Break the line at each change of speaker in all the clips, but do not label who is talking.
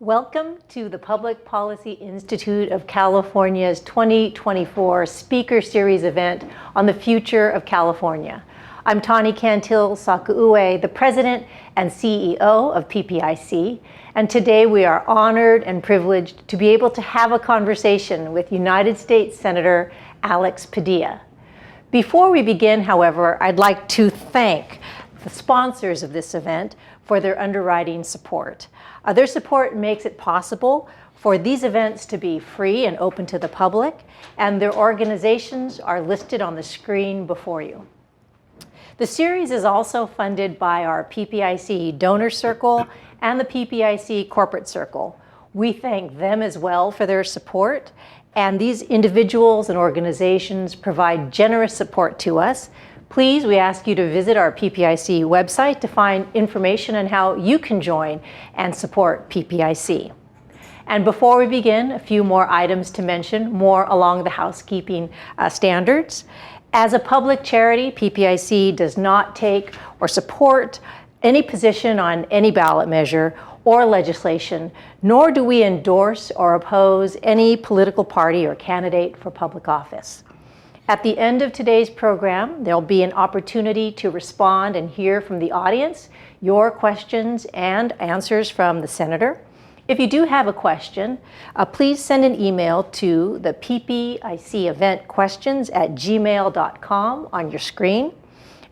Welcome to the Public Policy Institute of California's 2024 Speaker Series event on the future of California. I'm Tani Cantil-Sakauye, the President and CEO of PPIC, and today we are honored and privileged to be able to have a conversation with United States Senator Alex Padilla. Before we begin, however, I'd like to thank the sponsors of this event for their underwriting support. Their support makes it possible for these events to be free and open to the public, and their organizations are listed on the screen before you. The series is also funded by our PPIC Donor Circle and the PPIC Corporate Circle. We thank them as well for their support, and these individuals and organizations provide generous support to us. Please, we ask you to visit our PPIC website to find information on how you can join and support PPIC. And before we begin, a few more items to mention, more along the housekeeping standards. As a public charity, PPIC does not take or support any position on any ballot measure or legislation, nor do we endorse or oppose any political party or candidate for public office. At the end of today's program, there'll be an opportunity to respond and hear from the audience, your questions and answers from the Senator. If you do have a question, please send an email to the PPIC event questions@gmail.com on your screen.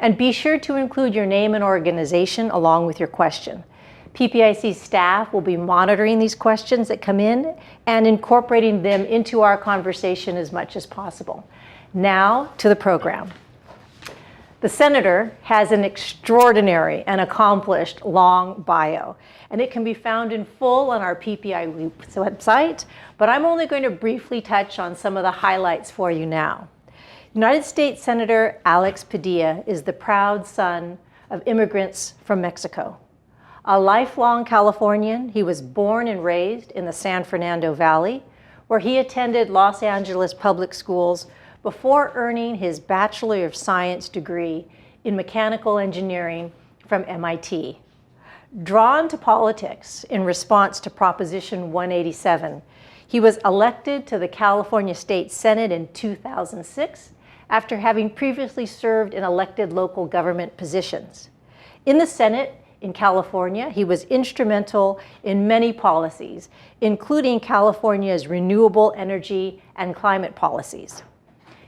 And be sure to include your name and organization along with your question. PPIC staff will be monitoring these questions that come in and incorporating them into our conversation as much as possible. Now to the program. The Senator has an extraordinary and accomplished long bio, and it can be found in full on our PPI website, but I'm only going to briefly touch on some of the highlights for you now. United States Senator Alex Padilla is the proud son of immigrants from Mexico. A lifelong Californian, he was born and raised in the San Fernando Valley, where he attended Los Angeles public schools before earning his Bachelor of Science degree in mechanical engineering from MIT. Drawn to politics in response to Proposition 187, he was elected to the California State Senate in 2006 after having previously served in elected local government positions. In the Senate in California, he was instrumental in many policies, including California's renewable energy and climate policies.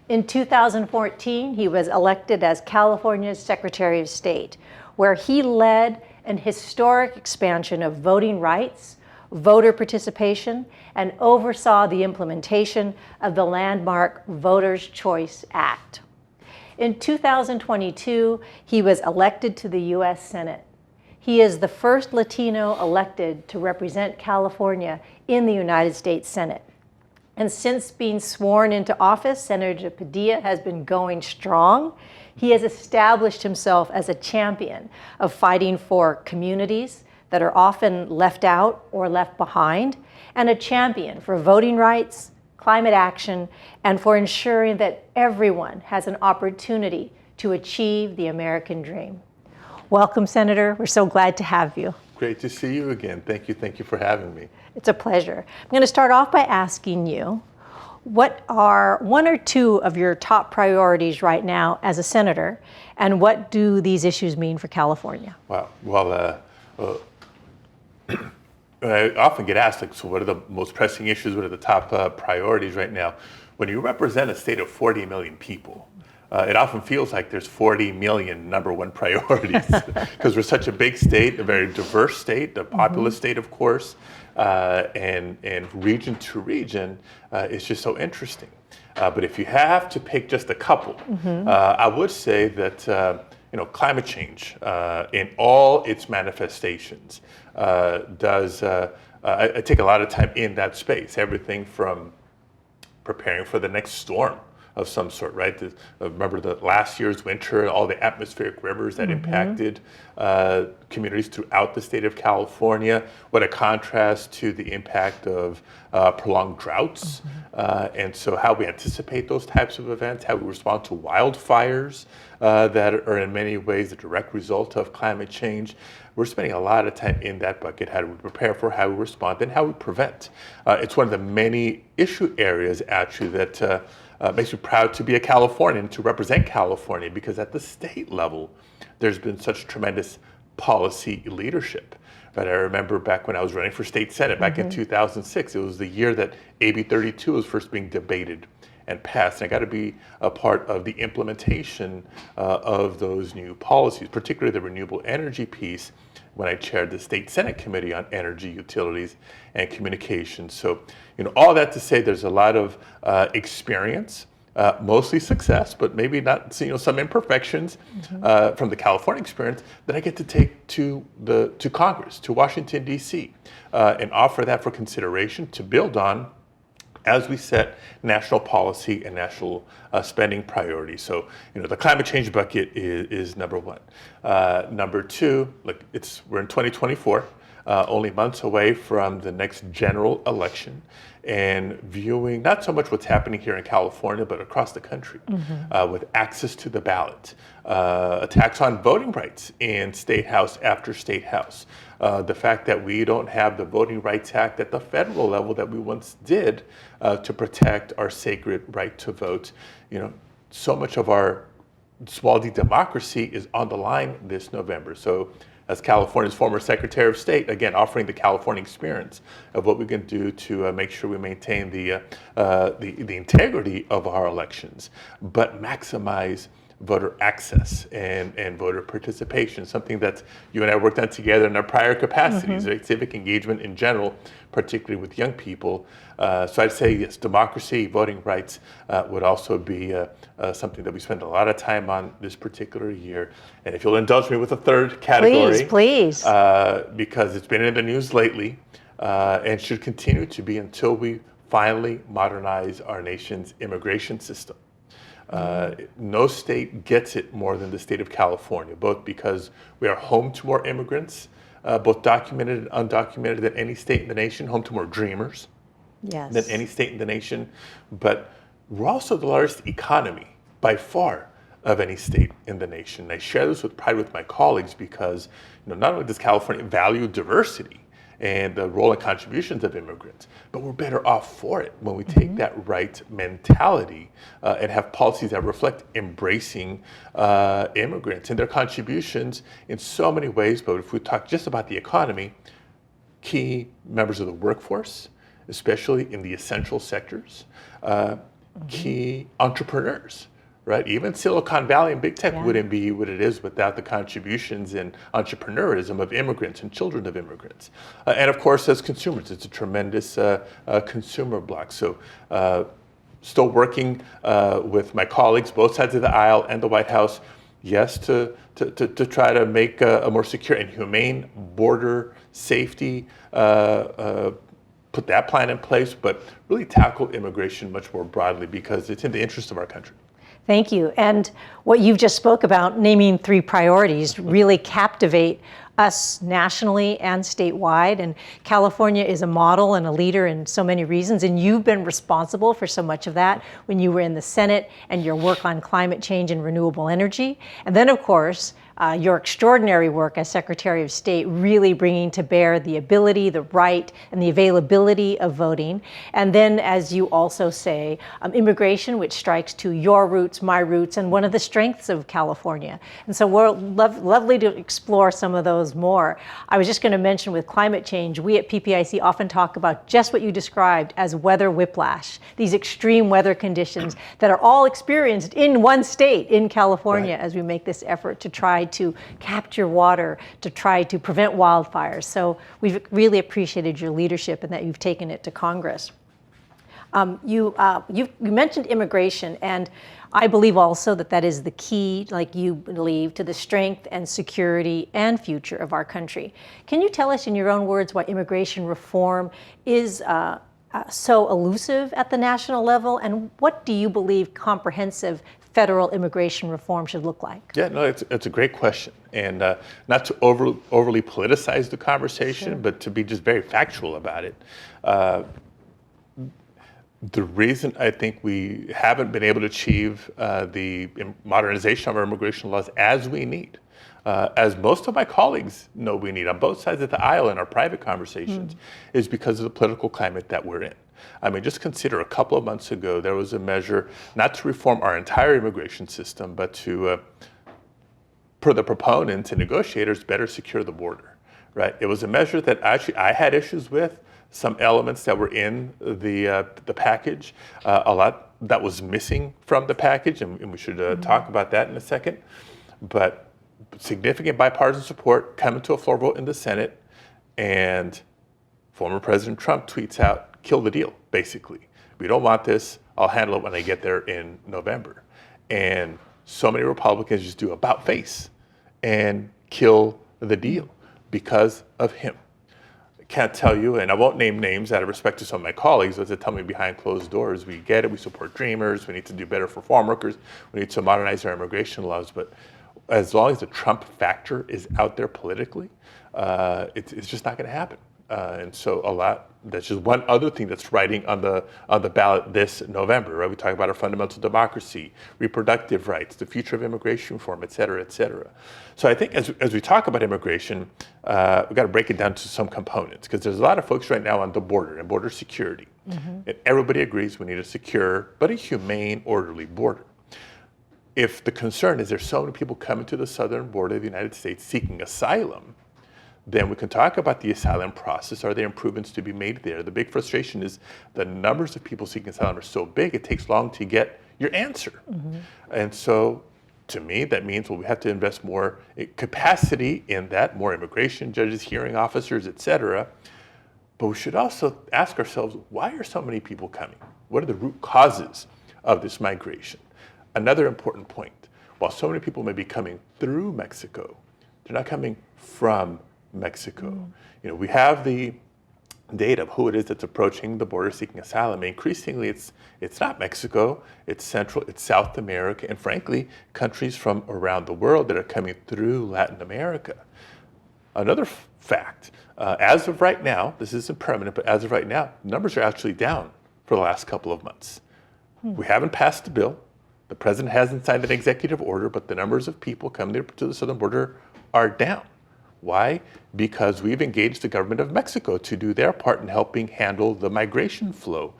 In 2014, he was elected as California's Secretary of State, where he led an historic expansion of voting rights, voter participation, and oversaw the implementation of the landmark Voters' Choice Act. In 2022, he was elected to the U.S. Senate. He is the first Latino elected to represent California in the United States Senate. And since being sworn into office, Senator Padilla has been going strong. He has established himself as a champion of fighting for communities that are often left out or left behind, and a champion for voting rights, climate action, and for ensuring that everyone has an opportunity to achieve the American dream. Welcome, Senator. We're so glad to have you.
Great to see you again. Thank you for having me.
It's a pleasure. I'm going to start off by asking you, what are one or two of your top priorities right now as a senator, and what do these issues mean for California?
Wow. Well, I often get asked, like, so what are the most pressing issues? What are the top priorities right now? When you represent a state of 40 million people, it often feels like there's 40 million number one priorities because we're such a big state, a very diverse state, a populous state, of course, and region to region, it's just so interesting. But if you have to pick just a couple, I would say that climate change in all its manifestations does. I take a lot of time in that space. Everything from preparing for the next storm. some sort, right? Remember the last year's winter, all the atmospheric rivers that impacted communities throughout the state of California. What a contrast to the impact of prolonged droughts. And so how we anticipate those types of events, how we respond to wildfires that are in many ways a direct result of climate change. We're spending a lot of time in that bucket. How do we prepare for, how we respond, and how we prevent? It's one of the many issue areas, actually, that makes me proud to be a Californian, to represent California, because at the state level, there's been such tremendous policy leadership. But I remember back when I was running for state senate, back in 2006, it was the year that AB 32 was first being debated and passed. And I got to be a part of the implementation of those new policies, particularly the renewable energy piece, when I chaired the State Senate Committee on Energy, Utilities, and Communications. So, all that to say there's a lot of experience, mostly success, but maybe not, some imperfections from the California experience that I get to take to Congress, to Washington, D.C., and offer that for consideration to build on as we set national policy and national spending priorities. So, the climate change bucket is number one. Number two, look, we're in 2024, only months away from the next general election, and viewing not so much what's happening here in California, but across the country, with access to the ballot, attacks on voting rights in state house after state house. The fact that we don't have the Voting Rights Act at the federal level that we once did to protect our sacred right to vote. So much of our small d democracy is on the line this November. So as California's former Secretary of State, again, offering the California experience of what we can do to make sure we maintain the integrity of our elections, but maximize voter access and voter participation, something that you and I worked on together in our prior capacities, right? Civic engagement in general, particularly with young people. So I'd say yes, democracy, voting rights would also be something that we spend a lot of time on this particular year. And if you'll indulge me with a third category.
Please.
Because it's been in the news lately and should continue to be until we finally modernize our nation's immigration system. No state gets it more than the state of California, both because we are home to more immigrants, both documented and undocumented, than any state in the nation, home to more dreamers than any state in the nation. But we're also the largest economy, by far, of any state in the nation. And I share this with pride with my colleagues because not only does California value diversity and the role and contributions of immigrants, but we're better off for it when we take that right mentality and have policies that reflect embracing immigrants and their contributions in so many ways. But if we talk just about the economy, key members of the workforce, especially in the essential sectors, key entrepreneurs, right? Even Silicon Valley and big tech wouldn't be what it is without the contributions and entrepreneurism of immigrants and children of immigrants. And of course, as consumers, it's a tremendous consumer block. So still working with my colleagues, both sides of the aisle and the White House, yes, to try to make a more secure and humane border safety, put that plan in place, but really tackle immigration much more broadly because it's in the interest of our country.
Thank you. And what you've just spoke about, naming 3 priorities, really captivate us nationally and statewide. And California is a model and a leader in so many reasons. And you've been responsible for so much of that when you were in the Senate and your work on climate change and renewable energy. And then, of course, your extraordinary work as Secretary of State, really bringing to bear the ability, the right, and the availability of voting. And then, as you also say, immigration, which strikes to your roots, my roots, and one of the strengths of California. And so we're lovely to explore some of those more. I was just going to mention with climate change, we at PPIC often talk about just what you described as weather whiplash, these extreme weather conditions that are all experienced in one state, in California, as we make this effort to try to capture water, to try to prevent wildfires. So we've really appreciated your leadership and that you've taken it to Congress. You mentioned immigration, and I believe also that that is the key, like you believe, to the strength and security and future of our country. Can you tell us in your own words why immigration reform is so elusive at the national level? And what do you believe comprehensive federal immigration reform should look like?
Yeah, no, it's a great question. And not to overly politicize the conversation,
Sure.
but to be just very factual about it. The reason I think we haven't been able to achieve the modernization of our immigration laws as we need, as most of my colleagues know we need on both sides of the aisle in our private conversations, is because of the political climate that we're in. I mean, just consider a couple of months ago, there was a measure not to reform our entire immigration system, but to, per the proponents and negotiators, better secure the border, right? It was a measure that actually I had issues with, some elements that were in the package, a lot that was missing from the package, and we should talk about that in a second. But significant bipartisan support coming to a floor vote in the Senate, and former President Trump tweets out, kill the deal, basically. We don't want this, I'll handle it when I get there in November. And so many Republicans just do about face and kill the deal because of him. Can't tell you, and I won't name names out of respect to some of my colleagues, as they tell me behind closed doors, we get it, we support dreamers, we need to do better for farm workers, we need to modernize our immigration laws, but as long as the Trump factor is out there politically, it's just not gonna happen. And so that's just one other thing that's riding on the ballot this November, right? We talk about our fundamental democracy, reproductive rights, the future of immigration reform, et cetera, et cetera. So I think as we talk about immigration, we've got to break it down to some components, because there's a lot of folks right now on the border and border security. And everybody agrees we need a secure, but a humane, orderly border. If the concern is there's so many people coming to the southern border of the United States seeking asylum, then we can talk about the asylum process. Are there improvements to be made there? The big frustration is the numbers of people seeking asylum are so big, it takes long to get your answer. And so to me, that means, well, we have to invest more capacity in that, more immigration judges, hearing officers, et cetera. But we should also ask ourselves, why are so many people coming? What are the root causes of this migration? Another important point, while so many people may be coming through Mexico, they're not coming from Mexico. You know, we have the data of who it is that's approaching the border seeking asylum. Increasingly, it's not Mexico, it's Central, it's South America, and frankly, countries from around the world that are coming through Latin America. Another fact, as of right now, this isn't permanent, but as of right now, numbers are actually down for the last couple of months. We haven't passed the bill. The president hasn't signed an executive order, but the numbers of people coming to the southern border are down. Why? Because we've engaged the government of Mexico to do their part in helping handle the migration flow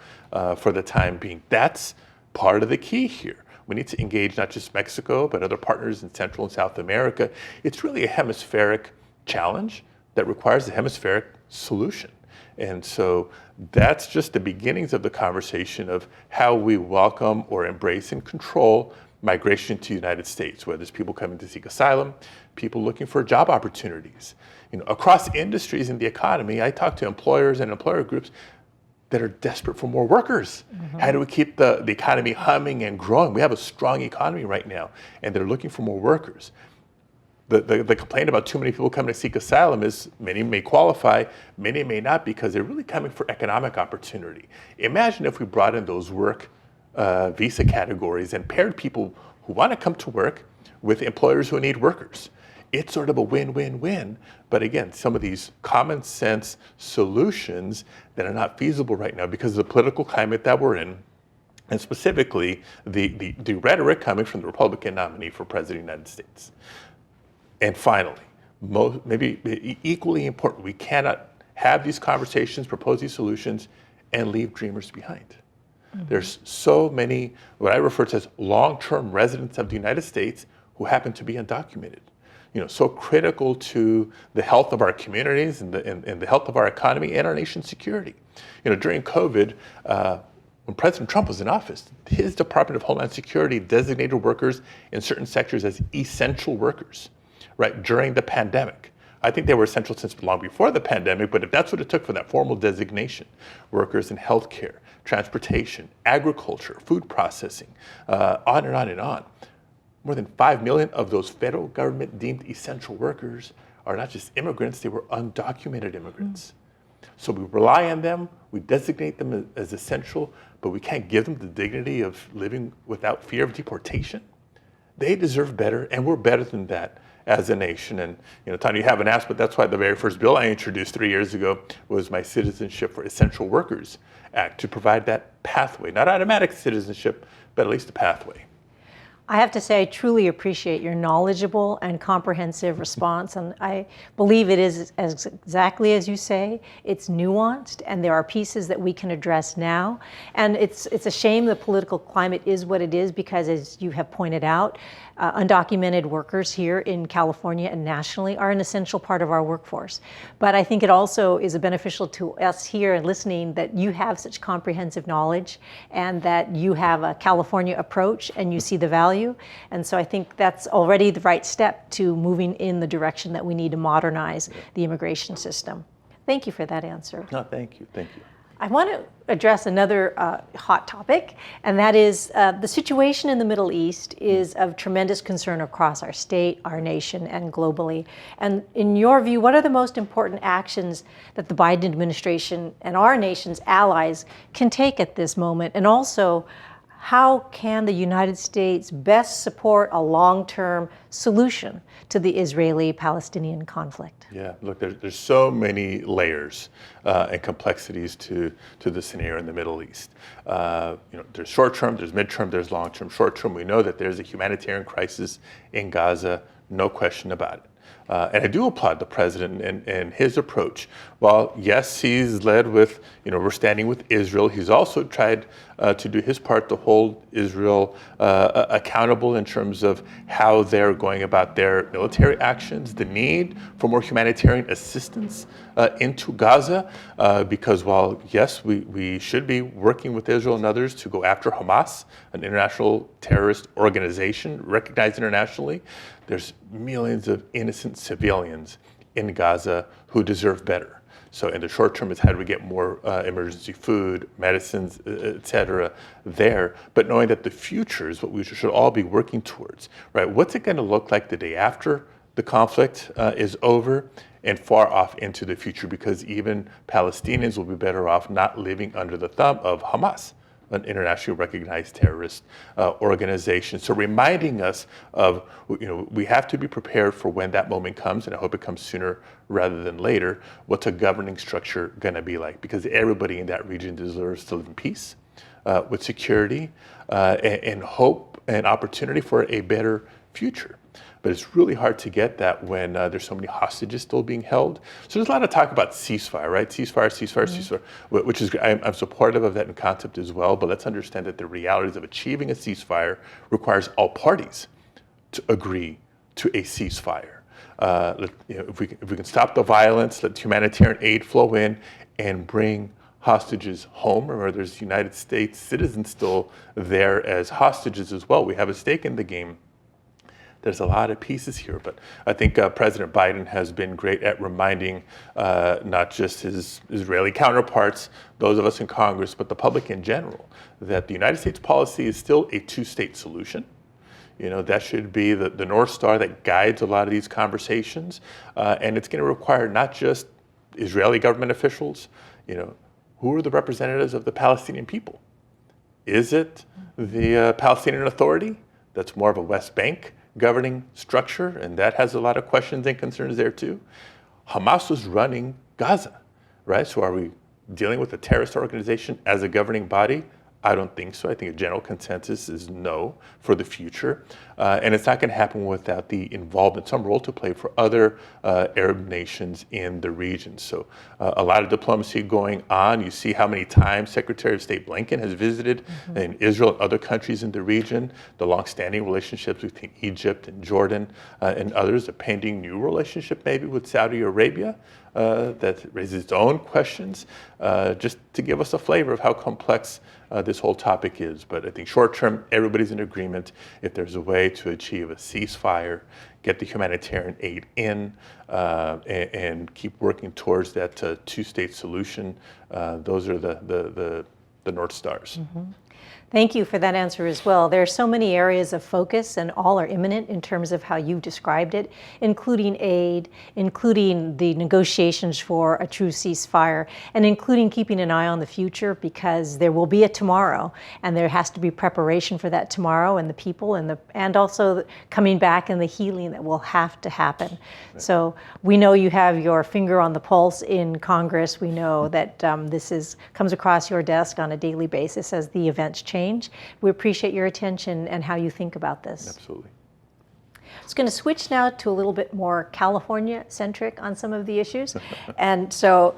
for the time being. That's part of the key here. We need to engage not just Mexico, but other partners in Central and South America. It's really a hemispheric challenge that requires a hemispheric solution. And so that's just the beginnings of the conversation of how we welcome or embrace and control migration to the United States, whether it's people coming to seek asylum, people looking for job opportunities. You know, across industries in the economy, I talk to employers and employer groups that are desperate for more workers. How do we keep the economy humming and growing? We have a strong economy right now, and they're looking for more workers. The complaint about too many people coming to seek asylum is many may qualify, many may not, because they're really coming for economic opportunity. Imagine if we brought in those work visa categories and paired people who want to come to work with employers who need workers. It's sort of a win-win-win, but again, some of these common sense solutions that are not feasible right now because of the political climate that we're in, and specifically the rhetoric coming from the Republican nominee for President of the United States. And finally, maybe equally important, we cannot have these conversations, propose these solutions, and leave dreamers behind. There's so many, what I refer to as long-term residents of the United States who happen to be undocumented. You know, so critical to the health of our communities and the health of our economy and our nation's security. You know, during COVID, when President Trump was in office, his Department of Homeland Security designated workers in certain sectors as essential workers, right, during the pandemic. I think they were essential since long before the pandemic, but if that's what it took for that formal designation, workers in healthcare, transportation, agriculture, food processing, on and on and on. More than 5 million of those federal government deemed essential workers are not just immigrants, they were undocumented immigrants. So we rely on them, we designate them as essential, but we can't give them the dignity of living without fear of deportation. They deserve better, and we're better than that as a nation. And Tani, you haven't asked, but that's why the very first bill I introduced 3 years ago was my Citizenship for Essential Workers Act, to provide that pathway, not automatic citizenship, but at least a pathway.
I have to say, I truly appreciate your knowledgeable and comprehensive response, and I believe it is exactly as you say. It's nuanced, and there are pieces that we can address now. And it's a shame the political climate is what it is, because as you have pointed out, undocumented workers here in California and nationally are an essential part of our workforce. But I think it also is beneficial to us here and listening that you have such comprehensive knowledge, and that you have a California approach and you see the value. And so I think that's already the right step to moving in the direction that we need to modernize the immigration system. Thank you for that answer.
No, thank you. Thank you.
I want to address another hot topic, and that is the situation in the Middle East is of tremendous concern across our state, our nation, and globally. And in your view, what are the most important actions that the Biden administration and our nation's allies can take at this moment? And also, how can the United States best support a long-term solution to the Israeli-Palestinian conflict?
Yeah, look, there's so many layers and complexities to the scenario in the Middle East. There's short-term, there's mid-term, there's long-term. Short-term, we know that there's a humanitarian crisis in Gaza, no question about it. And I do applaud the president and his approach. While, yes, he's led with, we're standing with Israel, he's also tried to do his part to hold Israel accountable in terms of how they're going about their military actions, the need for more humanitarian assistance into Gaza, because while, yes, we should be working with Israel and others to go after Hamas, an international terrorist organization recognized internationally, there's millions of innocent civilians in Gaza who deserve better. So in the short term, it's how do we get more emergency food, medicines, et cetera, there. But knowing that the future is what we should all be working towards, right? What's it going to look like the day after the conflict is over and far off into the future? Because even Palestinians will be better off not living under the thumb of Hamas, an internationally recognized terrorist organization. So reminding us of, we have to be prepared for when that moment comes, and I hope it comes sooner rather than later. What's a governing structure going to be like? Because everybody in that region deserves to live in peace, with security, and hope and opportunity for a better future. But it's really hard to get that when there's so many hostages still being held. So there's a lot of talk about ceasefire, right? Ceasefire, which is, I'm supportive of that in concept as well, but let's understand that the realities of achieving a ceasefire requires all parties to agree to a ceasefire. If we can stop the violence, let humanitarian aid flow in, and bring hostages home. Remember, there's United States citizens still there as hostages as well. We have a stake in the game. There's a lot of pieces here, but I think President Biden has been great at reminding not just his Israeli counterparts, those of us in Congress, but the public in general, that the United States policy is still a two-state solution. That should be the North Star that guides a lot of these conversations, and it's going to require not just Israeli government officials, who are the representatives of the Palestinian people? Is it the Palestinian Authority? That's more of a West Bank governing structure, and that has a lot of questions and concerns there too. Hamas was running Gaza, right? So are we dealing with a terrorist organization as a governing body? I don't think so. I think a general consensus is no for the future. And it's not going to happen without the involvement, some role to play for other Arab nations in the region. So a lot of diplomacy going on. You see how many times Secretary of State Blinken has visited in Israel and other countries in the region, the longstanding relationships between Egypt and Jordan and others, a pending new relationship maybe with Saudi Arabia that raises its own questions, just to give us a flavor of how complex this whole topic is. But I think short term, everybody's in agreement. If there's a way to achieve a ceasefire, get the humanitarian aid in, and keep working towards that two-state solution, those are the North Stars.
Thank you for that answer as well. There are so many areas of focus, and all are imminent in terms of how you described it, including aid, including the negotiations for a true ceasefire, and including keeping an eye on the future, because there will be a tomorrow, and there has to be preparation for that tomorrow, and the people, and also coming back and the healing that will have to happen. Right. So we know you have your finger on the pulse in Congress. We know that this comes across your desk on a daily basis as the events change. We appreciate your attention and how you think about this.
Absolutely.
I was going to switch now to a little bit more California-centric on some of the issues. And so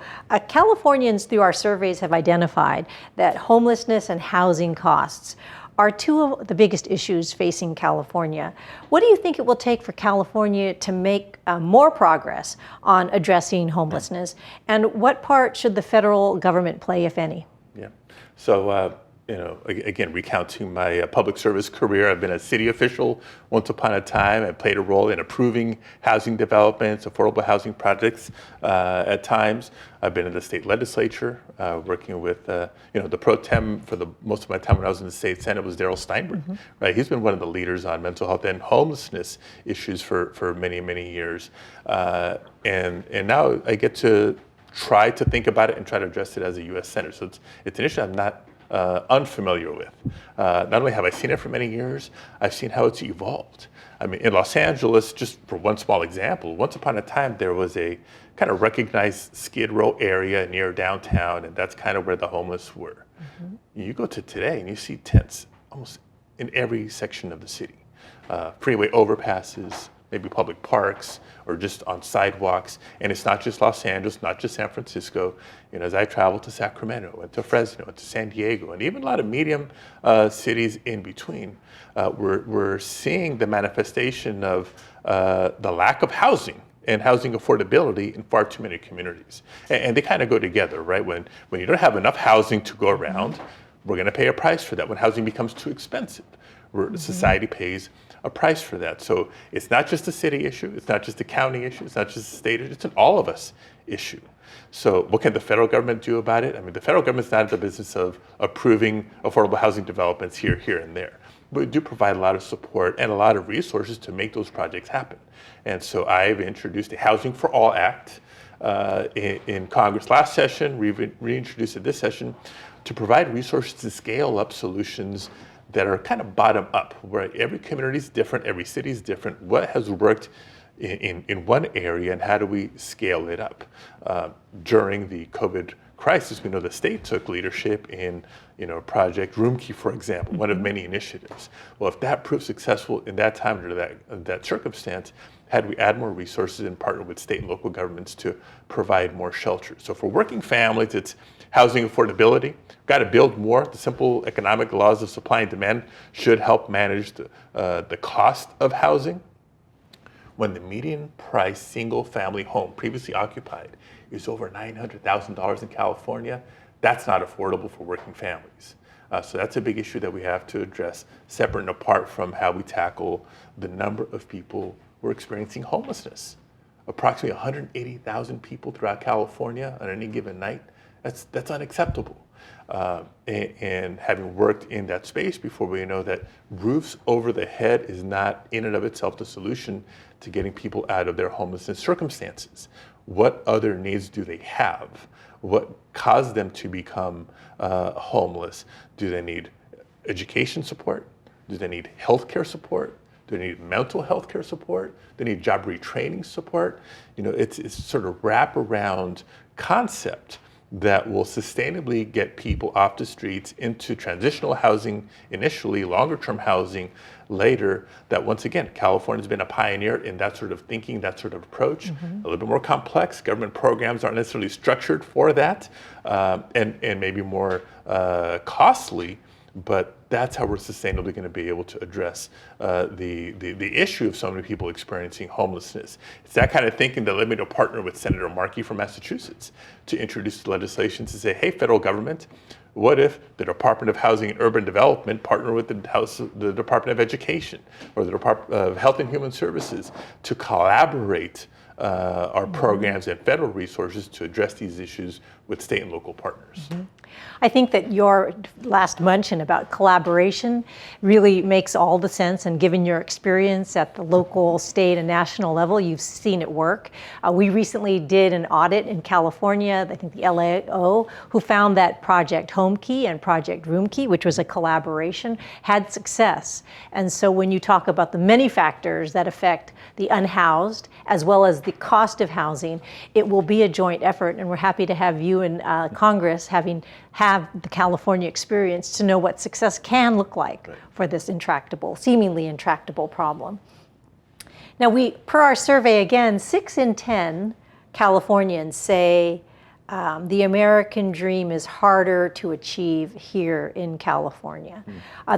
Californians, through our surveys, have identified that homelessness and housing costs are two of the biggest issues facing California. What do you think it will take for California to make more progress on addressing homelessness? And what part should the federal government play, if any?
Yeah. So, again, recounting my public service career, I've been a city official once upon a time. I played a role in approving housing developments, affordable housing projects at times. I've been in the state legislature, working with, the pro tem for the most of my time when I was in the state Senate was Darrell Steinberg, right? He's been one of the leaders on mental health and homelessness issues for many, many years. And now I get to try to think about it and try to address it as a U.S. Senator. So it's an issue I'm not unfamiliar with. Not only have I seen it for many years, I've seen how it's evolved. I mean, in Los Angeles, just for one small example, once upon a time there was a kind of recognized Skid Row area near downtown, and that's kind of where the homeless were. You go to today and you see tents almost in every section of the city. Freeway overpasses, maybe public parks, or just on sidewalks. And it's not just Los Angeles, not just San Francisco. As I traveled to Sacramento, went to Fresno, went to San Diego, and even a lot of medium cities in between, we're seeing the manifestation of the lack of housing and housing affordability in far too many communities. And they kind of go together, right? When you don't have enough housing to go around, we're gonna pay a price for that. When housing becomes too expensive, society pays a price for that. So it's not just a city issue, it's not just a county issue, it's not just a state issue, it's an all of us issue. So what can the federal government do about it? I mean, the federal government's not in the business of approving affordable housing developments here, and there. But we do provide a lot of support and a lot of resources to make those projects happen. And so I've introduced a Housing for All Act in Congress last session, we've reintroduced it this session, to provide resources to scale up solutions that are kind of bottom up, where every community is different, every city is different. What has worked in one area, and how do we scale it up? During the COVID crisis, we know the state took leadership in Project Roomkey, for example, one of many initiatives. Well, if that proved successful in that time under that circumstance, had we add more resources and partner with state and local governments to provide more shelters. So for working families, it's housing affordability. Got to build more. The simple economic laws of supply and demand should help manage the cost of housing. When the median price single family home previously occupied is over $900,000 in California, that's not affordable for working families. So that's a big issue that we have to address, separate and apart from how we tackle the number of people who are experiencing homelessness. Approximately 180,000 people throughout California on any given night. That's unacceptable. And having worked in that space before, we know that roofs over the head is not in and of itself the solution to getting people out of their homelessness circumstances. What other needs do they have? What caused them to become homeless? Do they need education support? Do they need healthcare support? Do they need mental health care support? Do they need job retraining support? It's sort of wraparound concept that will sustainably get people off the streets into transitional housing initially, longer term housing later, that once again, California's been a pioneer in that sort of thinking, that sort of approach. A little bit more complex. Government programs aren't necessarily structured for that, and maybe more costly, but that's how we're sustainably going to be able to address the issue of so many people experiencing homelessness. It's that kind of thinking that led me to partner with Senator Markey from Massachusetts to introduce legislation to say, hey, federal government, what if the Department of Housing and Urban Development partner with the Department of Education or the Department of Health and Human Services to collaborate our programs and federal resources to address these issues with state and local partners.
I think that your last mention about collaboration really makes all the sense, and given your experience at the local, state, and national level, you've seen it work. We recently did an audit in California, I think the LAO, who found that Project Home Key and Project Room Key, which was a collaboration, had success. And so when you talk about the many factors that affect the unhoused, as well as the cost of housing, it will be a joint effort, and we're happy to have you in Congress have the California experience to know what success can look like for this seemingly intractable problem. Now, per our survey again, 6 in 10 Californians say the American dream is harder to achieve here in California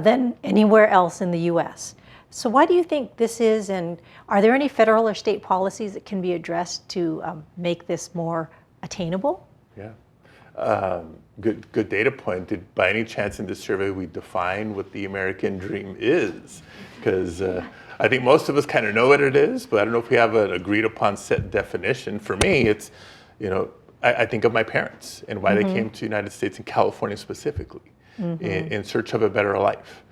than anywhere else in the U.S. So why do you think this is, and are there any federal or state policies that can be addressed to make this more attainable?
Yeah. Good data point. Did by any chance in this survey we define what the American dream is? Because I think most of us kind of know what it is, but I don't know if we have an agreed upon set definition. For me, it's, I think of my parents and why they came to the United States and California specifically in search of a better life.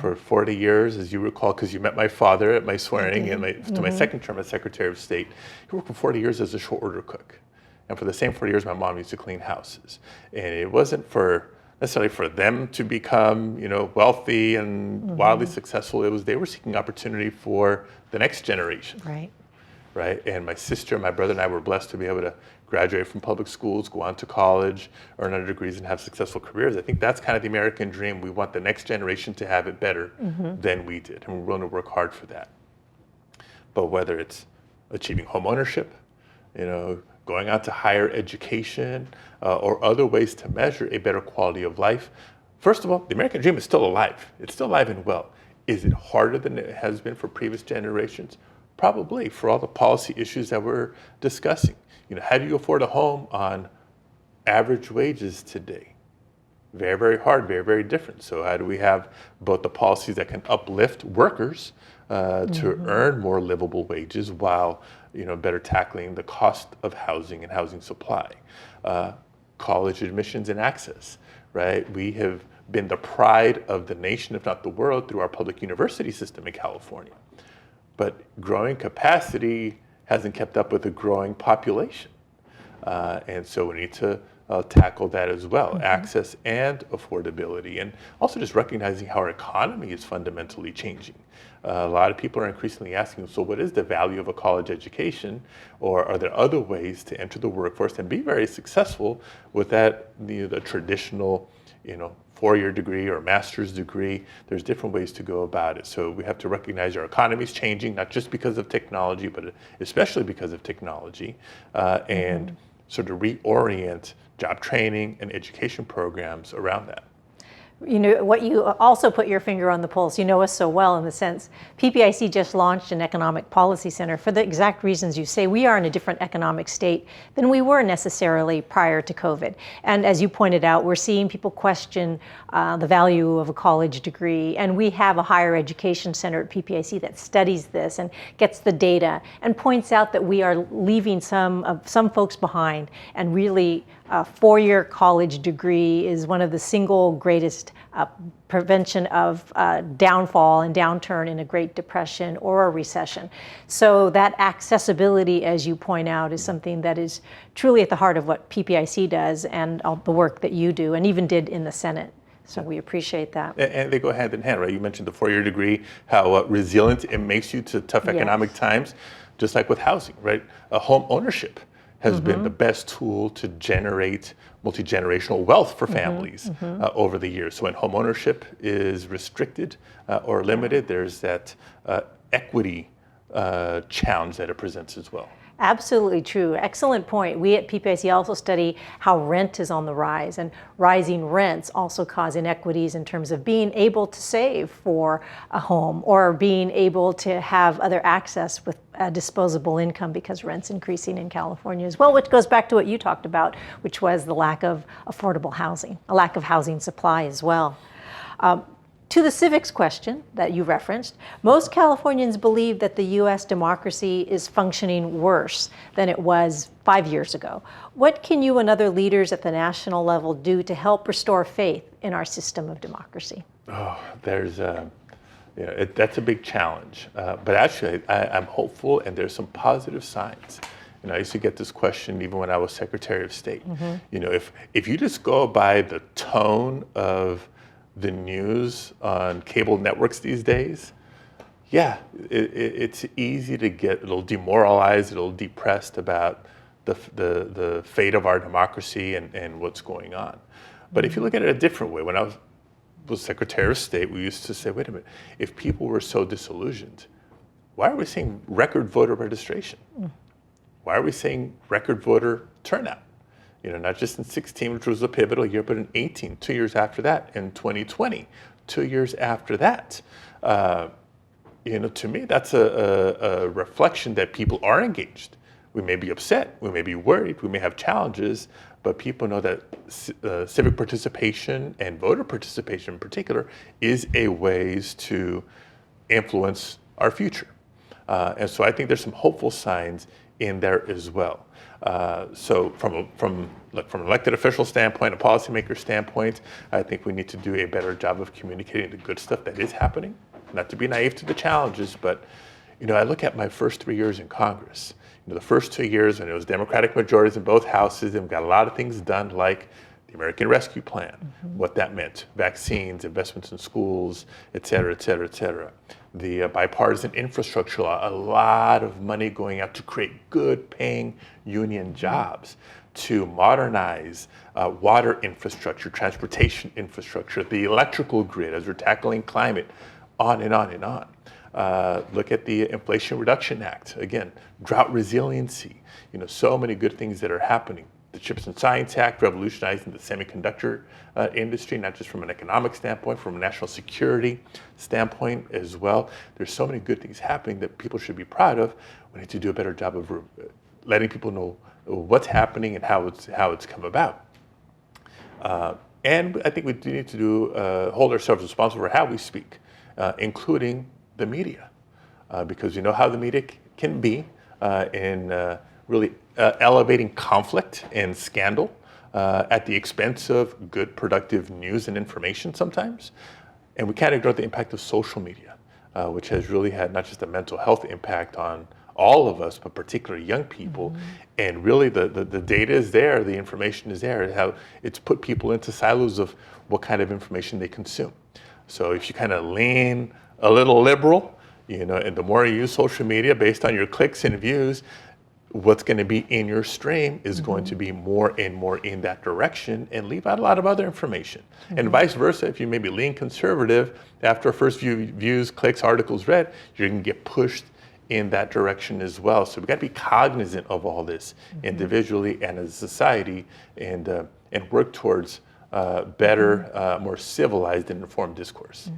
For 40 years, as you recall, because you met my father at my swearing and to my second term as Secretary of State, he worked for 40 years as a short order cook. And for the same 40 years, my mom used to clean houses. And it wasn't necessarily for them to become, wealthy and wildly successful. It was they were seeking opportunity for the next generation. Right. And my sister, my brother, and I were blessed to be able to graduate from public schools, go on to college, earn our degrees, and have successful careers. I think that's kind of the American dream. We want the next generation to have it better than we did, and we're willing to work hard for that. But whether it's achieving home ownership, going on to higher education, or other ways to measure a better quality of life, first of all, the American dream is still alive. It's still alive and well. Is it harder than it has been for previous generations? Probably, for all the policy issues that we're discussing. How do you afford a home on average wages today? Very, very hard, very, very different. So how do we have both the policies that can uplift workers to earn more livable wages while better tackling the cost of housing and housing supply? College admissions and access, right? We have been the pride of the nation, if not the world, through our public university system in California. But growing capacity hasn't kept up with a growing population. And so we need to tackle that as well, access and affordability, and also just recognizing how our economy is fundamentally changing. A lot of people are increasingly asking, so what is the value of a college education? Or are there other ways to enter the workforce and be very successful with that, the traditional, 4-year degree or master's degree? There's different ways to go about it. So we have to recognize our economy is changing, not just because of technology, but especially because of technology, and sort of reorient job training and education programs around that.
What you also put your finger on the pulse, you know us so well in the sense, PPIC just launched an economic policy center for the exact reasons you say. We are in a different economic state than we were necessarily prior to COVID. And as you pointed out, we're seeing people question the value of a college degree. And we have a higher education center at PPIC that studies this and gets the data and points out that we are leaving some folks behind, and really a 4-year college degree is one of the single greatest prevention of downfall and downturn in a Great Depression or a recession. So that accessibility, as you point out, is something that is truly at the heart of what PPIC does and all the work that you do and even did in the Senate. So we appreciate that.
And they go hand in hand, right? You mentioned the 4-year degree, how resilient it makes you to tough economic times, just like with housing, right? Home ownership has been the best tool to generate multi-generational wealth for families over the years. So when home ownership is restricted or limited, there's that equity challenge that it presents as well.
Absolutely true. Excellent point. We at PPIC also study how rent is on the rise, and rising rents also cause inequities in terms of being able to save for a home or being able to have other access with disposable income because rent's increasing in California as well, which goes back to what you talked about, which was the lack of affordable housing, a lack of housing supply as well. To the civics question that you referenced, most Californians believe that the U.S. democracy is functioning worse than it was 5 years ago. What can you and other leaders at the national level do to help restore faith in our system of democracy?
Oh, that's a big challenge. But actually, I'm hopeful, and there's some positive signs. I used to get this question even when I was Secretary of State. If you just go by the tone of the news on cable networks these days, it's easy to get a little demoralized, a little depressed about the fate of our democracy and what's going on. But if you look at it a different way, when I was Secretary of State, we used to say, wait a minute, if people were so disillusioned, why are we seeing record voter registration? Why are we seeing record voter turnout? Not just in 16, which was a pivotal year, but in 18, 2 years after that, in 2020, 2 years after that. To me, that's a reflection that people are engaged. We may be upset, we may be worried, we may have challenges, but people know that civic participation and voter participation in particular is a ways to influence our future. And so I think there's some hopeful signs in there as well. So from an elected official standpoint, a policymaker standpoint, I think we need to do a better job of communicating the good stuff that is happening. Not to be naive to the challenges, but I look at my first 3 years in Congress. The first 2 years when it was Democratic majorities in both houses, and we got a lot of things done, like the American Rescue Plan, what that meant, vaccines, investments in schools, et cetera, et cetera, et cetera. The bipartisan infrastructure law, a lot of money going out to create good paying union jobs, to modernize water infrastructure, transportation infrastructure, the electrical grid as we're tackling climate, on and on and on. Look at the Inflation Reduction Act, again, drought resiliency, so many good things that are happening. The Chips and Science Act, revolutionizing the semiconductor industry, not just from an economic standpoint, from a national security standpoint as well. There's so many good things happening that people should be proud of. We need to do a better job of letting people know what's happening and how it's come about. And I think we do need to hold ourselves responsible for how we speak, including the media, because you know how the media can be in really elevating conflict and scandal at the expense of good, productive news and information sometimes. And we can't ignore the impact of social media, which has really had not just a mental health impact on all of us, but particularly young people. And really the data is there, the information is there, how it's put people into silos of what kind of information they consume. So if you kind of lean a little liberal, and the more you use social media based on your clicks and views, what's going to be in your stream is going to be more and more in that direction and leave out a lot of other information. And vice versa, if you maybe lean conservative, after a first few views, clicks, articles read, you're going to get pushed in that direction as well. So we've got to be cognizant of all this individually and as a society, and work towards better, more civilized and informed discourse.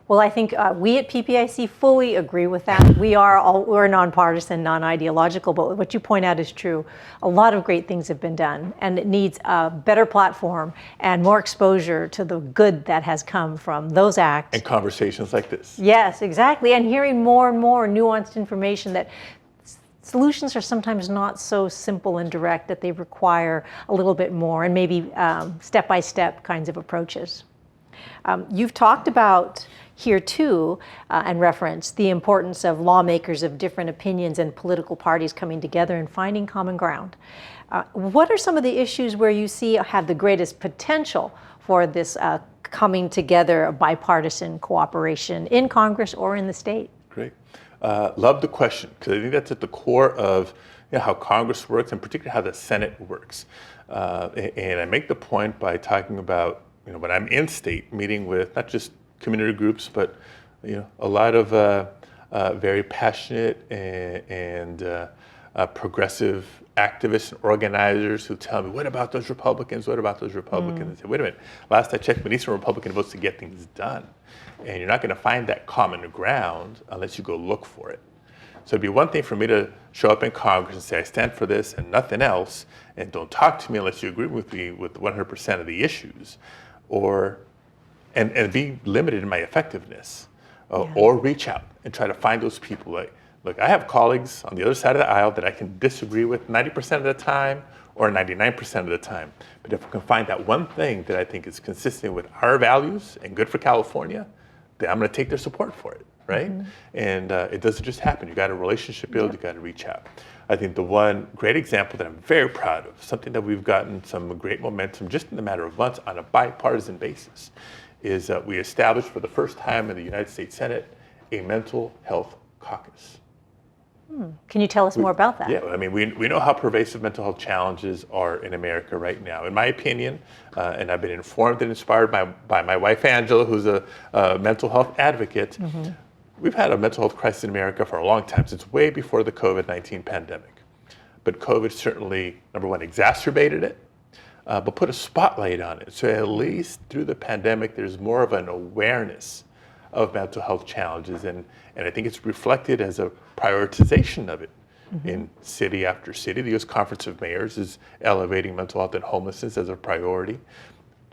Well, I think we at PPIC fully agree with that. We're nonpartisan, non-ideological, but what you point out is true. A lot of great things have been done, and it needs a better platform and more exposure to the good that has come from those acts.
And conversations like this.
Yes, exactly. And hearing more and more nuanced information that solutions are sometimes not so simple and direct, that they require a little bit more and maybe step-by-step kinds of approaches. You've talked about here too, and reference the importance of lawmakers of different opinions and political parties coming together and finding common ground. What are some of the issues where you see have the greatest potential for this coming together of bipartisan cooperation in Congress or in the state?
Great. Love the question, because I think that's at the core of how Congress works, and particularly how the Senate works. And I make the point by talking about when I'm in state, meeting with not just community groups, but a lot of very passionate and progressive activists and organizers who tell me, what about those Republicans? What about those Republicans? I say, wait a minute, last I checked, we need some Republican votes to get things done. And you're not going to find that common ground unless you go look for it. So it'd be one thing for me to show up in Congress and say, I stand for this and nothing else, and don't talk to me unless you agree with me with 100% of the issues. Or and be limited in my effectiveness, or reach out and try to find those people. Like, look, I have colleagues on the other side of the aisle that I can disagree with 90% of the time or 99% of the time. But if we can find that one thing that I think is consistent with our values and good for California, then I'm going to take their support for it, right? And it doesn't just happen. You got a relationship build, you got to reach out. I think the one great example that I'm very proud of, something that we've gotten some great momentum just in a matter of months on a bipartisan basis, is that we established for the first time in the United States Senate a mental health caucus.
Can you tell us more about that?
Yeah, I mean, we know how pervasive mental health challenges are in America right now. In my opinion, and I've been informed and inspired by my wife, Angela, who's a mental health advocate, we've had a mental health crisis in America for a long time, since way before the COVID-19 pandemic. But COVID certainly, number one, exacerbated it, but put a spotlight on it. So at least through the pandemic, there's more of an awareness of mental health challenges, and I think it's reflected as a prioritization of it in city after city. The U.S. Conference of Mayors is elevating mental health and homelessness as a priority.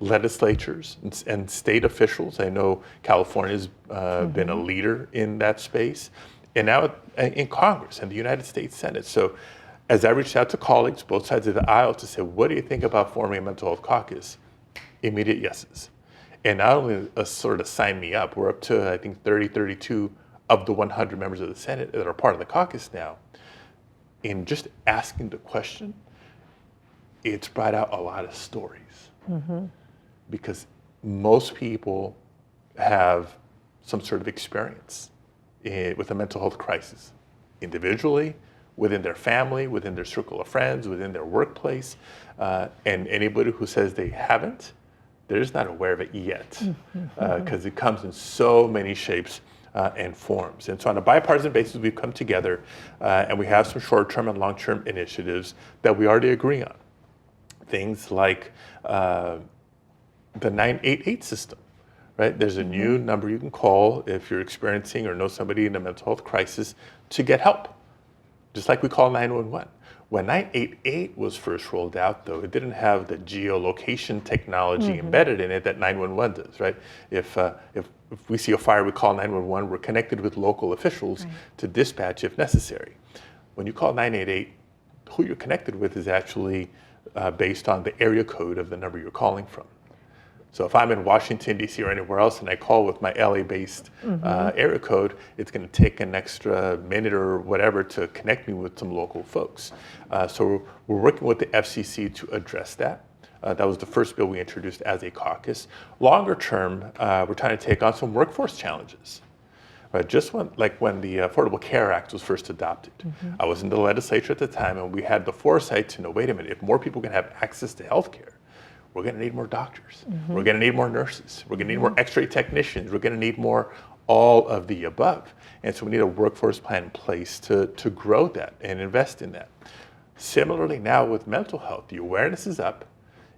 Legislatures and state officials, I know California's been a leader in that space, and now in Congress and the United States Senate. So as I reached out to colleagues, both sides of the aisle, to say, what do you think about forming a mental health caucus? Immediate yeses. And not only a sort of sign me up, we're up to, I think, 32 of the 100 members of the Senate that are part of the caucus now. In just asking the question, it's brought out a lot of stories. Because most people have some sort of experience with a mental health crisis, individually, within their family, within their circle of friends, within their workplace. And anybody who says they haven't, they're just not aware of it yet, because it comes in so many shapes and forms. And so on a bipartisan basis, we've come together and we have some short-term and long-term initiatives that we already agree on. Things like the 988 system, right? There's a new number you can call if you're experiencing or know somebody in a mental health crisis to get help, just like we call 911. When 988 was first rolled out, though, it didn't have the geolocation technology embedded in it that 911 does, right? If we see a fire, we call 911, we're connected with local officials to dispatch if necessary. When you call 988, who you're connected with is actually based on the area code of the number you're calling from. So if I'm in Washington, D.C. or anywhere else and I call with my LA-based area code, it's going to take an extra minute or whatever to connect me with some local folks. So we're working with the FCC to address that. That was the first bill we introduced as a caucus. Longer term, we're trying to take on some workforce challenges. Right, just when the Affordable Care Act was first adopted, I was in the legislature at the time, and we had the foresight to know, wait a minute, if more people can have access to health care, we're going to need more doctors. We're going to need more nurses. We're going to need more x-ray technicians. We're going to need more all of the above. And so we need a workforce plan in place to grow that and invest in that. Similarly, now with mental health, the awareness is up.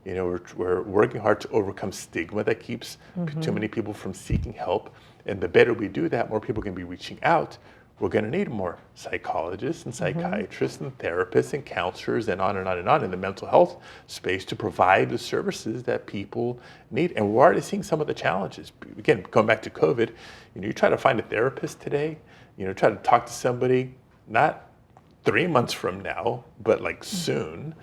You know, we're working hard to overcome stigma that keeps too many people from seeking help. And the better we do that, more people can be reaching out. We're going to need more psychologists and psychiatrists and therapists and counselors and on and on and on in the mental health space to provide the services that people need. And we're already seeing some of the challenges. Again, going back to COVID, you know, you try to find a therapist today, you know, try to talk to somebody, not 3 months from now, but like soon,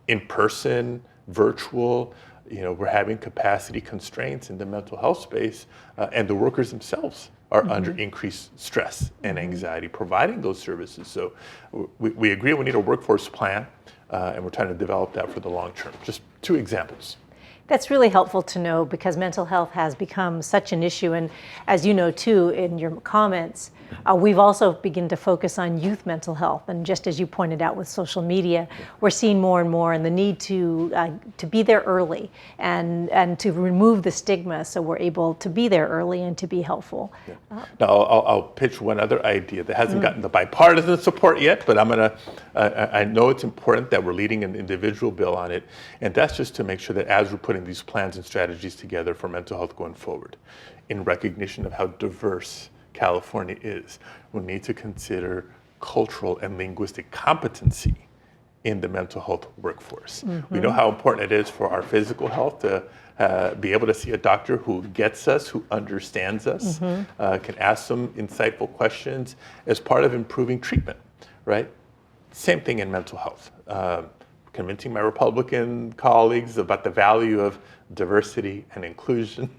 in person, virtual. You know, we're having capacity constraints in the mental health space, and the workers themselves are under increased stress and anxiety providing those services. So we agree we need a workforce plan, and we're trying to develop that for the long term. Just 2 examples.
That's really helpful to know, because mental health has become such an issue. And as you know, too, in your comments, we've also begun to focus on youth mental health. And just as you pointed out with social media, we're seeing more and more and the need to be there early and to remove the stigma, so we're able to be there early and to be helpful.
Yeah. Now, I'll pitch one other idea that hasn't gotten the bipartisan support yet, but I know it's important that we're leading an individual bill on it. And that's just to make sure that as we're putting these plans and strategies together for mental health going forward, in recognition of how diverse California is, we need to consider cultural and linguistic competency in the mental health workforce. We know how important it is for our physical health to be able to see a doctor who gets us, who understands us, can ask some insightful questions as part of improving treatment, right? Same thing in mental health. Convincing my Republican colleagues about the value of diversity and inclusion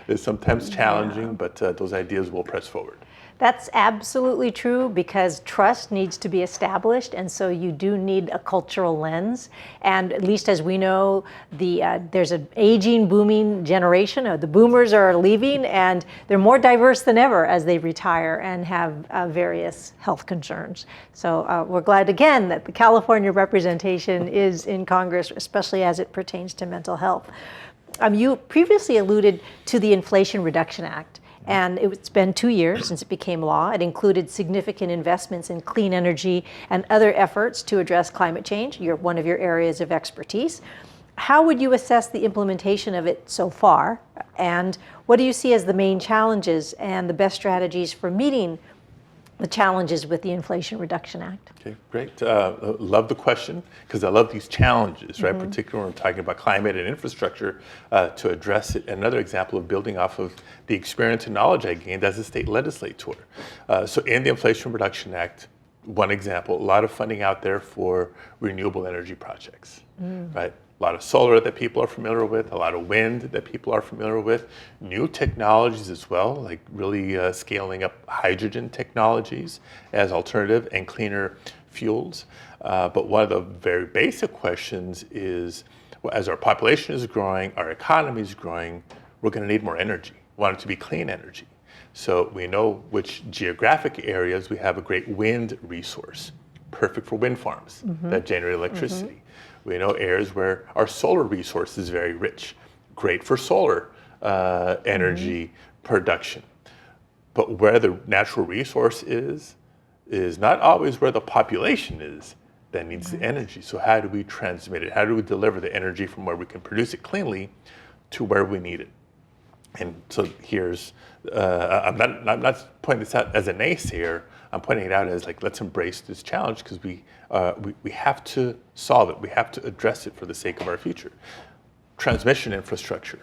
is sometimes challenging, but those ideas will press forward.
That's absolutely true, because trust needs to be established, and so you do need a cultural lens. And at least as we know, there's an aging, booming generation. The boomers are leaving, and they're more diverse than ever as they retire and have various health concerns. So we're glad again that the California representation is in Congress, especially as it pertains to mental health. You previously alluded to the Inflation Reduction Act. And it's been 2 years since it became law. It included significant investments in clean energy and other efforts to address climate change, one of your areas of expertise. How would you assess the implementation of it so far? And what do you see as the main challenges and the best strategies for meeting the challenges with the Inflation Reduction Act?
Okay, great. Love the question, because I love these challenges, right? Particularly when we're talking about climate and infrastructure to address it. Another example of building off of the experience and knowledge I gained as a state legislator. So in the Inflation Reduction Act, one example, a lot of funding out there for renewable energy projects, right? A lot of solar that people are familiar with, a lot of wind that people are familiar with, new technologies as well, like really scaling up hydrogen technologies as alternative and cleaner fuels. But one of the very basic questions is, well, as our population is growing, our economy is growing, we're going to need more energy. We want it to be clean energy. So we know which geographic areas we have a great wind resource, perfect for wind farms that generate electricity. We know areas where our solar resource is very rich, great for solar energy production. But where the natural resource is not always where the population is that needs the energy. So how do we transmit it? How do we deliver the energy from where we can produce it cleanly to where we need it? And so here's, I'm not pointing this out as a naysayer. I'm pointing it out as like, let's embrace this challenge, because we have to solve it. We have to address it for the sake of our future. Transmission infrastructure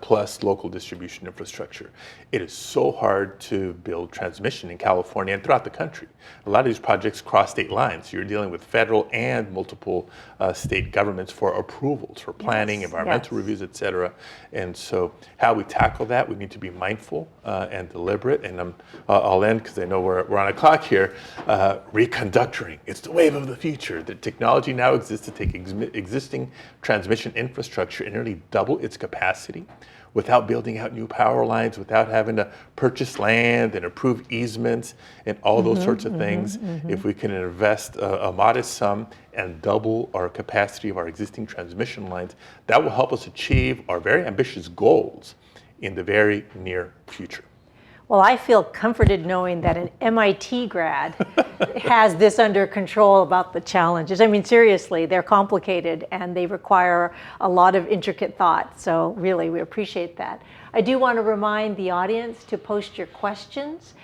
plus local distribution infrastructure. It is so hard to build transmission in California and throughout the country. A lot of these projects cross state lines. You're dealing with federal and multiple state governments for approvals, for planning, environmental reviews, et cetera. And so how we tackle that, we need to be mindful and deliberate. And I'll end, because I know we're on a clock here. Reconductoring, it's the wave of the future. The technology now exists to take existing transmission infrastructure and nearly double its capacity without building out new power lines, without having to purchase land and approve easements and all those sorts of things. If we can invest a modest sum and double our capacity of our existing transmission lines, that will help us achieve our very ambitious goals in the very near future.
Well, I feel comforted knowing that an MIT grad has this under control about the challenges. I mean, seriously, they're complicated and they require a lot of intricate thought. So really, we appreciate that. I do want to remind the audience to post your questions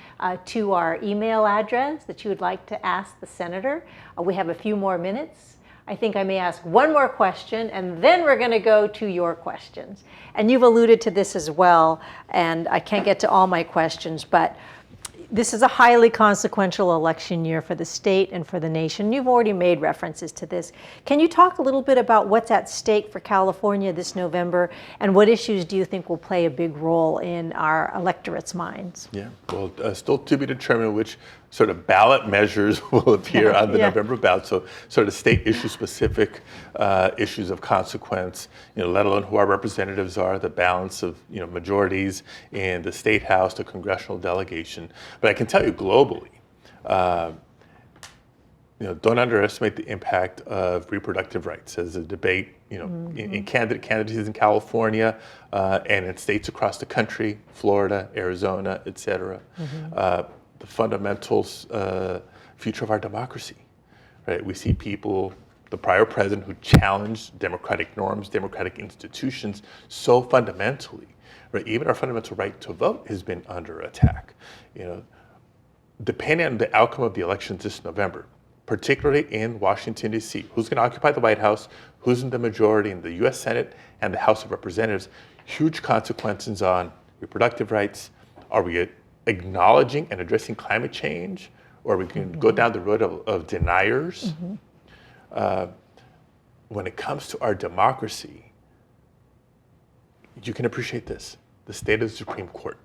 to our email address that you would like to ask the senator. We have a few more minutes. I think I may ask one more question, and then we're going to go to your questions. And you've alluded to this as well, and I can't get to all my questions, but this is a highly consequential election year for the state and for the nation. You've already made references to this. Can you talk a little bit about what's at stake for California this November, and what issues do you think will play a big role in our electorate's minds?
Yeah, well, still to be determined which sort of ballot measures will appear on the November ballot. So sort of state issue specific issues of consequence, let alone who our representatives are, the balance of, majorities in the state house, the congressional delegation. But I can tell you globally, don't underestimate the impact of reproductive rights as a debate, in candidacies in California and in states across the country, Florida, Arizona, et cetera. The fundamentals, future of our democracy, right? We see people, the prior president, who challenged democratic norms, democratic institutions so fundamentally, right? Even our fundamental right to vote has been under attack. Depending on the outcome of the elections this November, particularly in Washington, D.C. Who's going to occupy the White House? Who's in the majority in the U.S. Senate and the House of Representatives? Huge consequences on reproductive rights. Are we acknowledging and addressing climate change? Or we can go down the road of deniers? When it comes to our democracy, you can appreciate this, the state of the Supreme Court.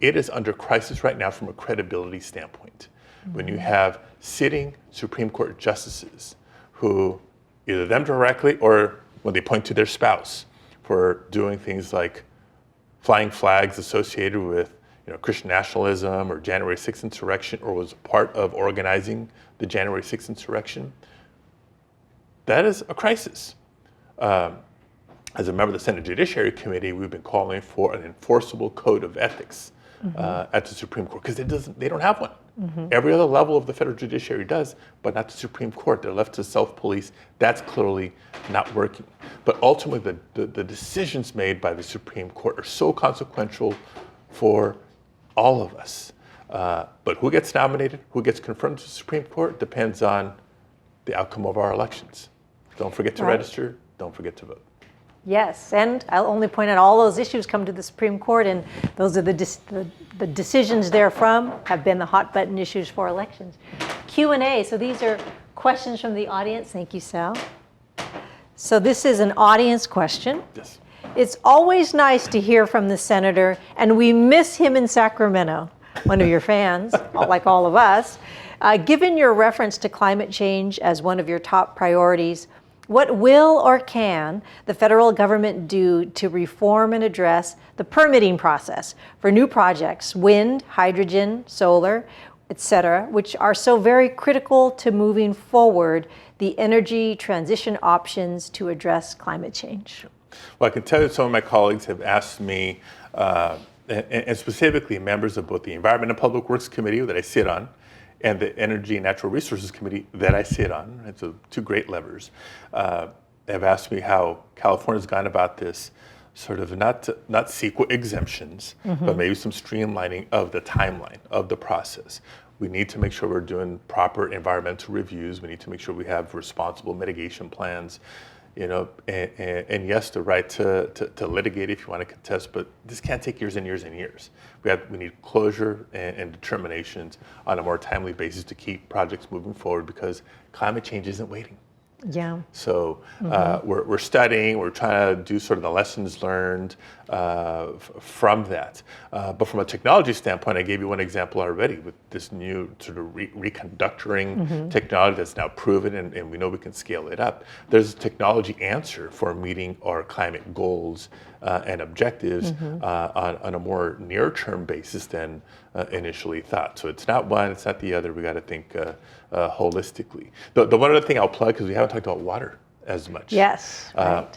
It is under crisis right now from a credibility standpoint. When you have sitting Supreme Court justices who, either them directly or when they point to their spouse for doing things like flying flags associated with Christian nationalism or January 6th insurrection, or was part of organizing the January 6th insurrection, that is a crisis. As a member of the Senate Judiciary Committee, we've been calling for an enforceable code of ethics at the Supreme Court, because they don't have one. Every other level of the federal judiciary does, but not the Supreme Court. They're left to self-police. That's clearly not working. But ultimately, the decisions made by the Supreme Court are so consequential for all of us. But who gets nominated, who gets confirmed to the Supreme Court, depends on the outcome of our elections. Don't forget to register. Don't forget to vote.
Yes, and I'll only point out all those issues come to the Supreme Court, and those are the decisions therefrom have been the hot button issues for elections. Q&A, so these are questions from the audience. Thank you, Sal. So this is an audience question.
Yes.
It's always nice to hear from the senator, and we miss him in Sacramento, one of your fans, like all of us. Given your reference to climate change as one of your top priorities, what will or can the federal government do to reform and address the permitting process for new projects, wind, hydrogen, solar, et cetera, which are so very critical to moving forward the energy transition options to address climate change?
Well, I can tell you some of my colleagues have asked me, and specifically members of both the Environment and Public Works Committee that I sit on, and the Energy and Natural Resources Committee that I sit on, it's two great levers, have asked me how California's gone about this, sort of not CEQA exemptions, but maybe some streamlining of the timeline of the process. We need to make sure we're doing proper environmental reviews. We need to make sure we have responsible mitigation plans. And yes, the right to litigate if you want to contest, but this can't take years and years and years. We need closure and determinations on a more timely basis to keep projects moving forward, because climate change isn't waiting.
Yeah.
So we're studying, we're trying to do sort of the lessons learned from that. But from a technology standpoint, I gave you one example already with this new sort of reconductoring technology that's now proven, and we know we can scale it up. There's a technology answer for meeting our climate goals and objectives on a more near-term basis than initially thought. So it's not one, it's not the other. We got to think holistically. The one other thing I'll plug, because we haven't talked about water as much.
Yes, right.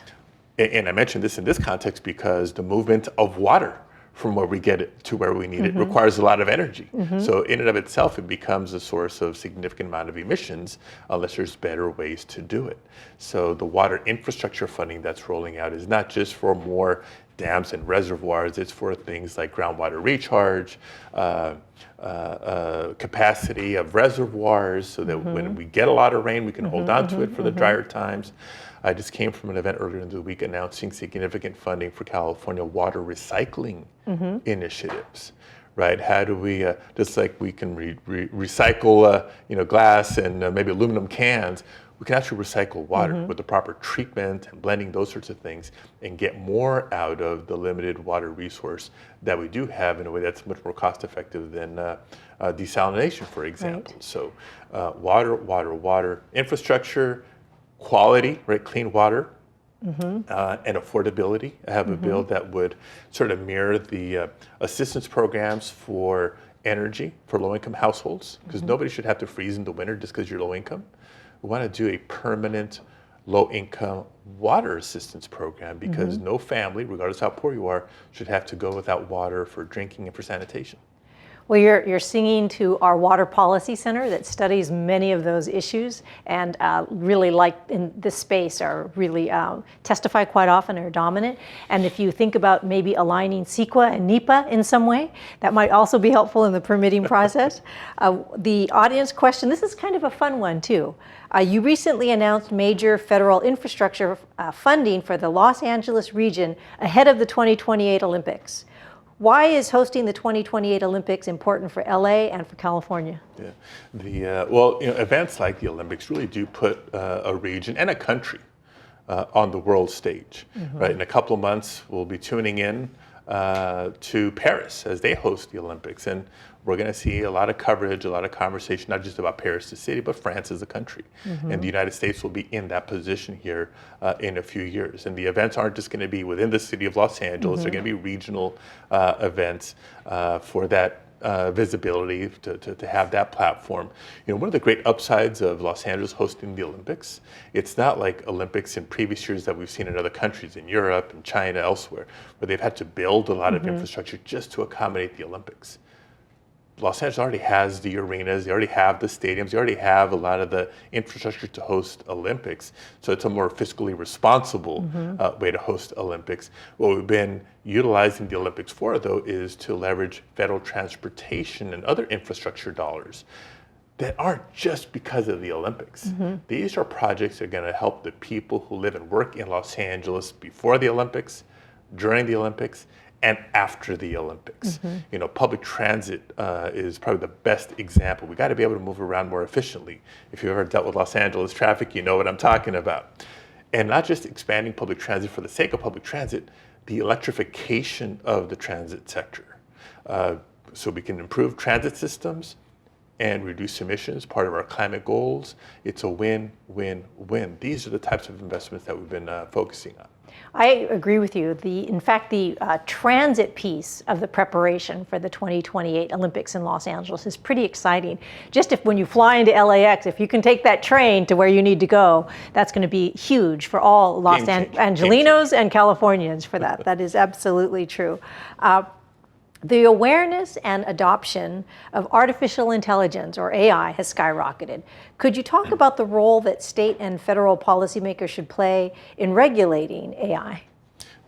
And I mentioned this in this context because the movement of water from where we get it to where we need it requires a lot of energy. So in and of itself, it becomes a source of significant amount of emissions unless there's better ways to do it. So the water infrastructure funding that's rolling out is not just for more dams and reservoirs, it's for things like groundwater recharge, capacity of reservoirs, so that when we get a lot of rain, we can hold on to it for the drier times. I just came from an event earlier in the week announcing significant funding for California water recycling initiatives, right? How do we, just like we can recycle glass and maybe aluminum cans, we can actually recycle water with the proper treatment and blending, those sorts of things, and get more out of the limited water resource that we do have in a way that's much more cost effective than desalination, for example. Right. So water, infrastructure, quality, right, clean water, and affordability. I have a bill that would sort of mirror the assistance programs for energy for low-income households, because nobody should have to freeze in the winter just because you're low income. We want to do a permanent low-income water assistance program, because no family, regardless of how poor you are, should have to go without water for drinking and for sanitation.
Well, you're singing to our Water Policy Center that studies many of those issues, and really, like in this space, are really testify quite often, are dominant. And if you think about maybe aligning CEQA and NEPA in some way, that might also be helpful in the permitting process. The audience question, this is kind of a fun one too. You recently announced major federal infrastructure funding for the Los Angeles region ahead of the 2028 Olympics. Why is hosting the 2028 Olympics important for LA and for California?
Yeah, well, events like the Olympics really do put a region and a country on the world stage, right? In a couple of months, we'll be tuning in to Paris as they host the Olympics, and we're going to see a lot of coverage, a lot of conversation, not just about Paris the city, but France as a country. And the United States will be in that position here in a few years. And the events aren't just going to be within the city of Los Angeles. They're going to be regional events for that visibility, to have that platform. One of the great upsides of Los Angeles hosting the Olympics, it's not like Olympics in previous years that we've seen in other countries, in Europe and China, elsewhere, where they've had to build a lot of infrastructure just to accommodate the Olympics. Los Angeles already has the arenas, they already have the stadiums, they already have a lot of the infrastructure to host Olympics. So it's a more fiscally responsible way to host Olympics. What we've been utilizing the Olympics for, though, is to leverage federal transportation and other infrastructure dollars that aren't just because of the Olympics. These are projects that are going to help the people who live and work in Los Angeles before the Olympics, during the Olympics, and after the Olympics. Public transit is probably the best example. We got to be able to move around more efficiently. If you've ever dealt with Los Angeles traffic, you know what I'm talking about. And not just expanding public transit for the sake of public transit, the electrification of the transit sector. So we can improve transit systems and reduce emissions, part of our climate goals. It's a win-win-win. These are the types of investments that we've been focusing on.
I agree with you. In fact, the transit piece of the preparation for the 2028 Olympics in Los Angeles is pretty exciting. Just when you fly into LAX, if you can take that train to where you need to go, that's going to be huge for all Los Angelinos and Californians for that. That is absolutely true. The awareness and adoption of artificial intelligence, or AI, has skyrocketed. Could you talk about the role that state and federal policymakers should play in regulating AI?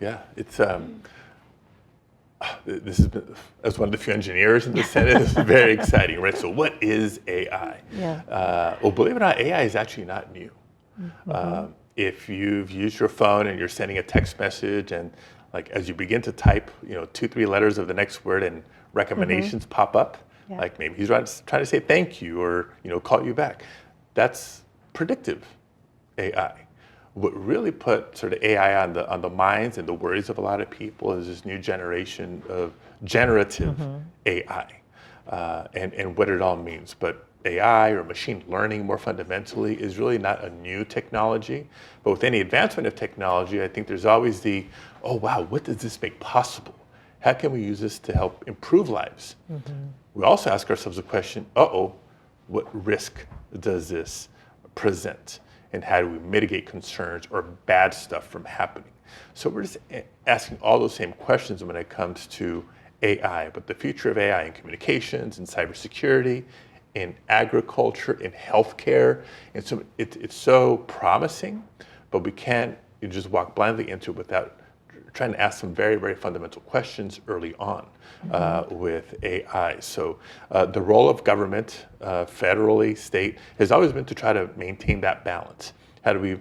Yeah, it's this has been, as one of the few engineers in the Senate, it's very exciting, right? So what is AI? Well, believe it or not, AI is actually not new. If you've used your phone and you're sending a text message, and like as you begin to type, 2-3 letters of the next word and recommendations pop up, like maybe he's trying to say thank you or call you back. That's predictive AI. What really put sort of AI on the minds and the worries of a lot of people is this new generation of generative AI and what it all means. But AI, or machine learning more fundamentally, is really not a new technology. But with any advancement of technology, I think there's always the, oh wow, what does this make possible? How can we use this to help improve lives? We also ask ourselves the question, what risk does this present? And how do we mitigate concerns or bad stuff from happening? So we're just asking all those same questions when it comes to AI, but the future of AI in communications, in cybersecurity, in agriculture, in healthcare. And so it's so promising, but we can't just walk blindly into it without trying to ask some very, very fundamental questions early on with AI. So the role of government, federally, state, has always been to try to maintain that balance. How do we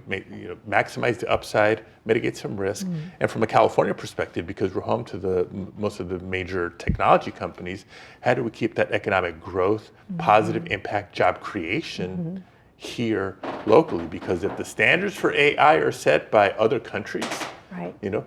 maximize the upside, mitigate some risk? And from a California perspective, because we're home to most of the major technology companies, how do we keep that economic growth, positive impact, job creation here locally? Because if the standards for AI are set by other countries,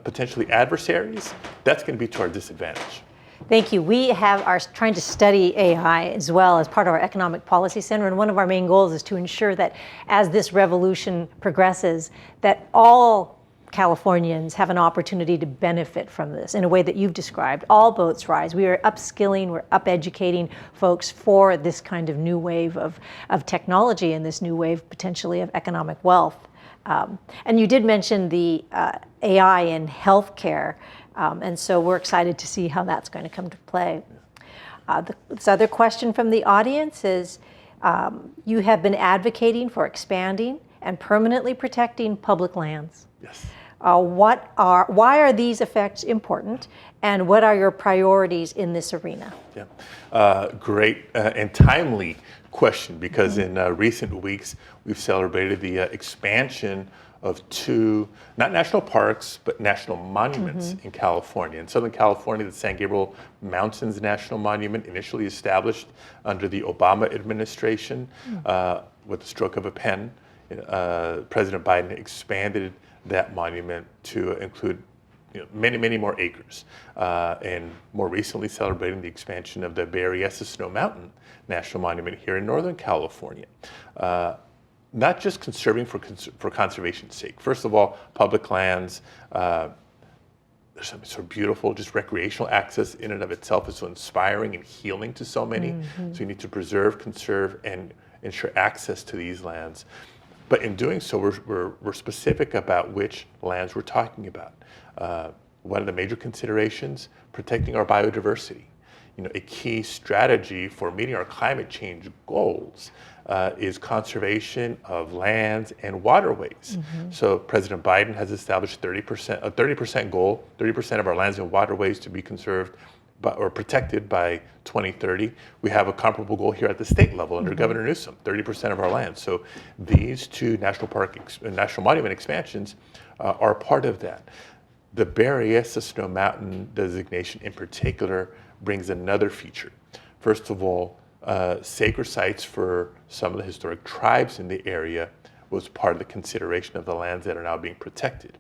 potentially adversaries, that's going to be to our disadvantage.
Thank you. We are trying to study AI as well as part of our Economic Policy Center, and one of our main goals is to ensure that as this revolution progresses, that all Californians have an opportunity to benefit from this in a way that you've described. All boats rise. We are upskilling, we're up-educating folks for this kind of new wave of technology and this new wave potentially of economic wealth. And you did mention the AI in healthcare. And so we're excited to see how that's going to come to play. This other question from the audience is, you have been advocating for expanding and permanently protecting public lands.
Yes.
Why are these effects important, and what are your priorities in this arena?
Yeah, great and timely question, because in recent weeks we've celebrated the expansion of 2, not national parks, but national monuments in California. In Southern California, the San Gabriel Mountains National Monument, initially established under the Obama administration with the stroke of a pen. President Biden expanded that monument to include many, many more acres. And more recently celebrating the expansion of the Berryessa Snow Mountain National Monument here in Northern California. Not just conserving for conservation's sake. First of all, public lands, there's something so beautiful, just recreational access in and of itself is so inspiring and healing to so many. So you need to preserve, conserve, and ensure access to these lands. But in doing so, we're specific about which lands we're talking about. One of the major considerations, protecting our biodiversity. A key strategy for meeting our climate change goals is conservation of lands and waterways. So President Biden has established a 30% goal, 30% of our lands and waterways to be conserved or protected by 2030. We have a comparable goal here at the state level under Governor Newsom, 30% of our land. So these 2 national monument expansions are part of that. The Berryessa Snow Mountain designation in particular brings another feature. First of all, sacred sites for some of the historic tribes in the area was part of the consideration of the lands that are now being protected.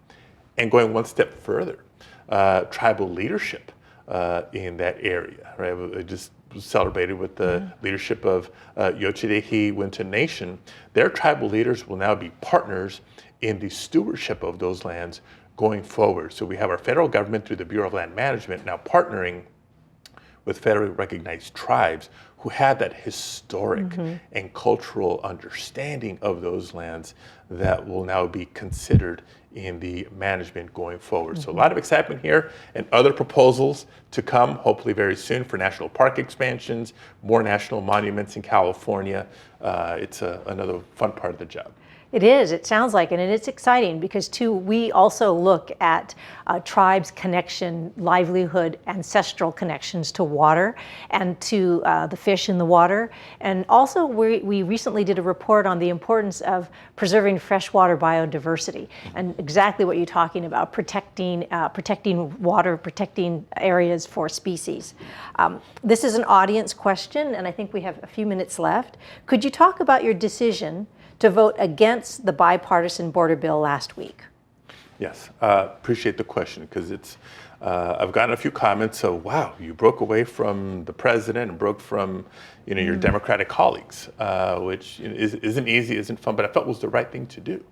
And going one step further, tribal leadership in that area, right? It just was celebrated with the leadership of Yochidehi Winton Nation. Their tribal leaders will now be partners in the stewardship of those lands going forward. So we have our federal government through the Bureau of Land Management now partnering with federally recognized tribes who have that historic and cultural understanding of those lands that will now be considered in the management going forward. So a lot of excitement here, and other proposals to come, hopefully very soon, for national park expansions, more national monuments in California. It's another fun part of the job.
It is. It sounds like it, and it's exciting because, too, we also look at tribes' connection, livelihood, ancestral connections to water and to the fish in the water. And also, we recently did a report on the importance of preserving freshwater biodiversity and exactly what you're talking about, protecting water, protecting areas for species. This is an audience question, and I think we have a few minutes left. Could you talk about your decision to vote against the bipartisan border bill last week?
Yes, appreciate the question, because I've gotten a few comments of, wow, you broke away from the president and broke from your Democratic colleagues, which isn't easy, isn't fun, but I felt was the right thing to do.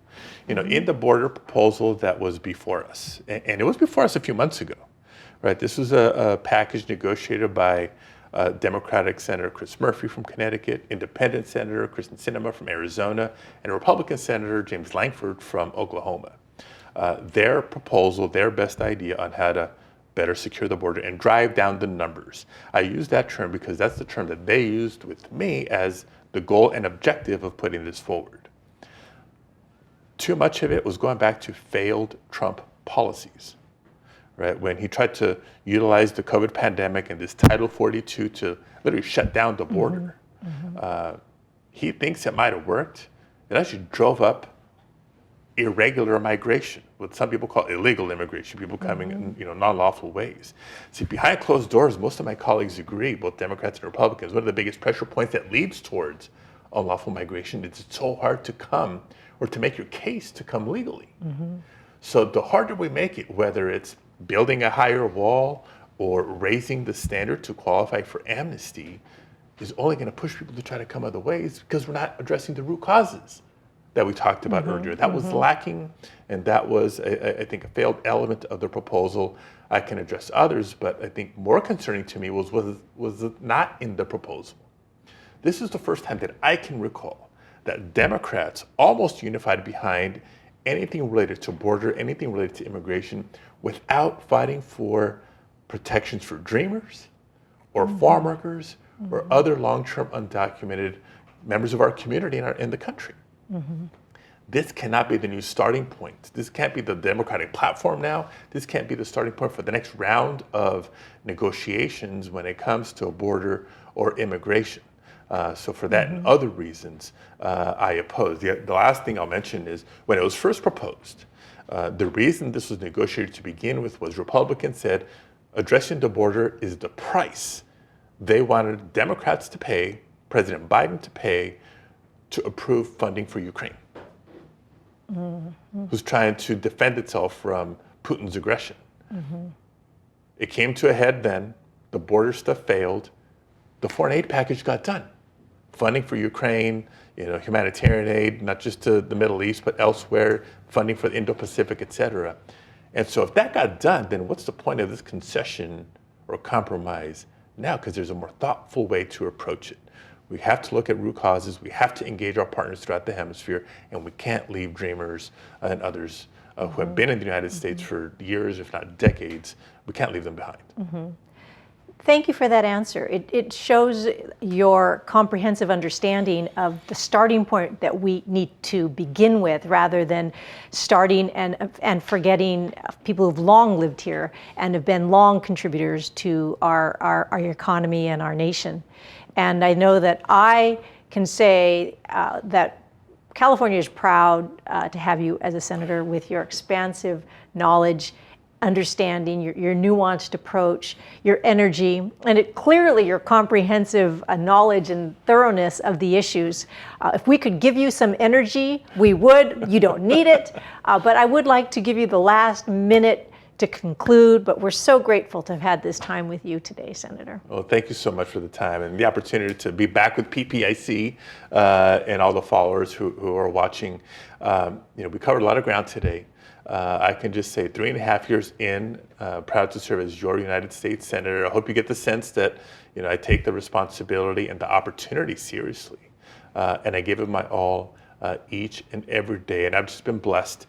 In the border proposal that was before us, and it was before us a few months ago, right? This was a package negotiated by Democratic Senator Chris Murphy from Connecticut, Independent Senator Kristen Sinema from Arizona, and Republican Senator James Lankford from Oklahoma. Their proposal, their best idea on how to better secure the border and drive down the numbers. I use that term because that's the term that they used with me as the goal and objective of putting this forward. Too much of it was going back to failed Trump policies. Right, when he tried to utilize the COVID pandemic and this Title 42 to literally shut down the border. He thinks it might have worked. It actually drove up irregular migration, what some people call illegal immigration, people coming in non-lawful ways. See, behind closed doors, most of my colleagues agree, both Democrats and Republicans, one of the biggest pressure points that leads towards unlawful migration is it's so hard to come or to make your case to come legally. So the harder we make it, whether it's building a higher wall or raising the standard to qualify for amnesty, is only going to push people to try to come other ways because we're not addressing the root causes that we talked about earlier. That was lacking, and that was, I think, a failed element of the proposal. I can address others, but I think more concerning to me was it not in the proposal. This is the first time that I can recall that Democrats almost unified behind anything related to border, anything related to immigration, without fighting for protections for dreamers or farm workers or other long-term undocumented members of our community in the country. This cannot be the new starting point. This can't be the Democratic platform now. This can't be the starting point for the next round of negotiations when it comes to a border or immigration. So for that and other reasons, I oppose. The last thing I'll mention is when it was first proposed, the reason this was negotiated to begin with was Republicans said addressing the border is the price they wanted Democrats to pay, President Biden to pay, to approve funding for Ukraine, who's trying to defend itself from Putin's aggression. It came to a head then, the border stuff failed, the foreign aid package got done. Funding for Ukraine, humanitarian aid, not just to the Middle East, but elsewhere, funding for the Indo-Pacific, et cetera. And so if that got done, then what's the point of this concession or compromise now? Because there's a more thoughtful way to approach it. We have to look at root causes. We have to engage our partners throughout the hemisphere, and we can't leave dreamers and others who have been in the United States for years, if not decades. We can't leave them behind.
Thank you for that answer. It shows your comprehensive understanding of the starting point that we need to begin with, rather than starting and forgetting people who've long lived here and have been long contributors to our economy and our nation. And I know that I can say that California is proud to have you as a senator with your expansive knowledge, understanding, your nuanced approach, your energy, and clearly your comprehensive knowledge and thoroughness of the issues. If we could give you some energy, we would. You don't need it. But I would like to give you the last minute to conclude, but we're so grateful to have had this time with you today, Senator.
Well, thank you so much for the time and the opportunity to be back with PPIC and all the followers who are watching. We covered a lot of ground today. I can just say 3.5 years in, proud to serve as your United States Senator. I hope you get the sense that I take the responsibility and the opportunity seriously, and I give it my all each and every day. And I've just been blessed.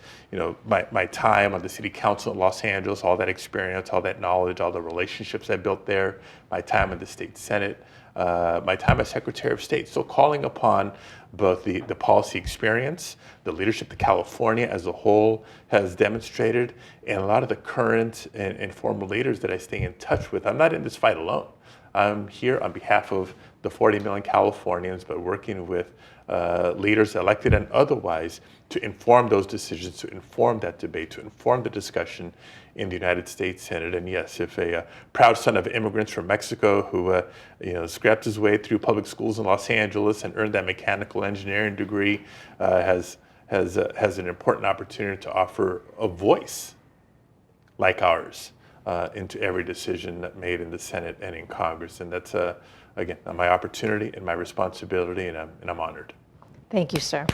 My time on the City Council in Los Angeles, all that experience, all that knowledge, all the relationships I built there, my time in the State Senate, my time as Secretary of State. So calling upon both the policy experience, the leadership that California as a whole has demonstrated, and a lot of the current and former leaders that I stay in touch with. I'm not in this fight alone. I'm here on behalf of the 40 million Californians, but working with leaders elected and otherwise to inform those decisions, to inform that debate, to inform the discussion in the United States Senate. And yes, if a proud son of immigrants from Mexico who scrapped his way through public schools in Los Angeles and earned that mechanical engineering degree has an important opportunity to offer a voice like ours into every decision made in the Senate and in Congress. And that's, again, my opportunity and my responsibility, and I'm honored.
Thank you, sir.